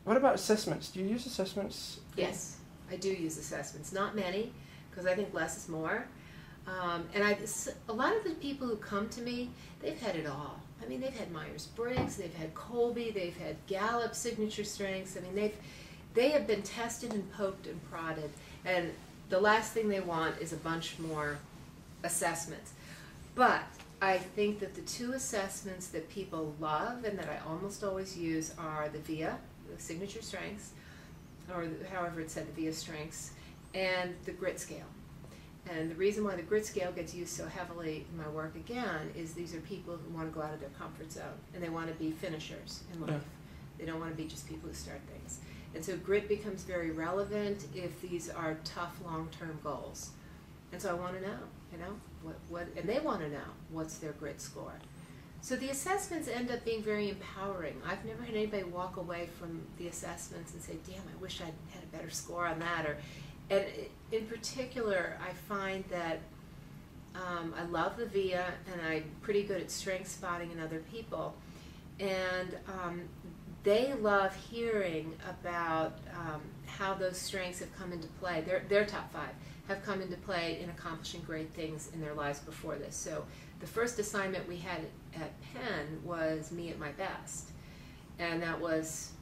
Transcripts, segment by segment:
What about assessments? Do you use assessments? Yes, I do use assessments. Not many, because I think less is more. A lot of the people who come to me, they've had it all. I mean, they've had Myers-Briggs, they've had Colby, they've had Gallup signature strengths. I mean, they have been tested and poked and prodded, and the last thing they want is a bunch more assessments. But I think that the two assessments that people love and that I almost always use are the VIA, the signature strengths, or however it's said, the VIA strengths, and the grit scale. And the reason why the grit scale gets used so heavily in my work again is these are people who want to go out of their comfort zone and they want to be finishers in life. They don't want to be just people who start things. And so grit becomes very relevant if these are tough long-term goals. And so I want to know, and they want to know what's their grit score. So the assessments end up being very empowering. I've never had anybody walk away from the assessments and say, damn, I wish I'd had a better score on that. And in particular, I find that I love the VIA, and I'm pretty good at strength spotting in other people. And they love hearing about how those strengths have come into play. Their top 5 have come into play in accomplishing great things in their lives before this. So the first assignment we had at Penn was me at my best. And that was,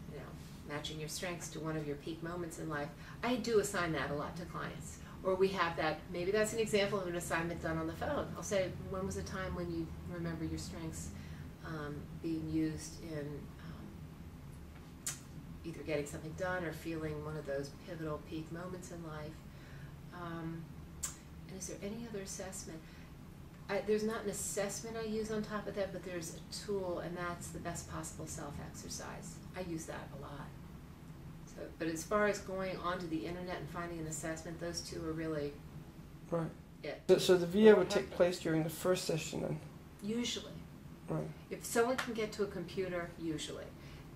matching your strengths to one of your peak moments in life. I do assign that a lot to clients. Or we have that, maybe that's an example of an assignment done on the phone. I'll say, when was a time when you remember your strengths being used in either getting something done or feeling one of those pivotal peak moments in life? And is there any other assessment? There's not an assessment I use on top of that, but there's a tool, and that's the best possible self-exercise. I use that a lot. So, but as far as going onto the internet and finding an assessment, those two are really it. So the VIA would take place during the first session then? Usually. Right. If someone can get to a computer, usually.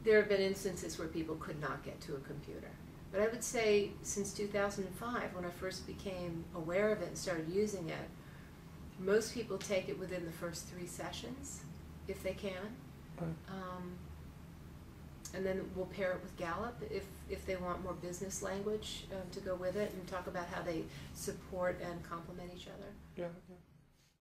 There have been instances where people could not get to a computer. But I would say since 2005, when I first became aware of it and started using it, most people take it within the first 3 sessions, if they can. Right. And then we'll pair it with Gallup if they want more business language to go with it, and talk about how they support and complement each other. Yeah.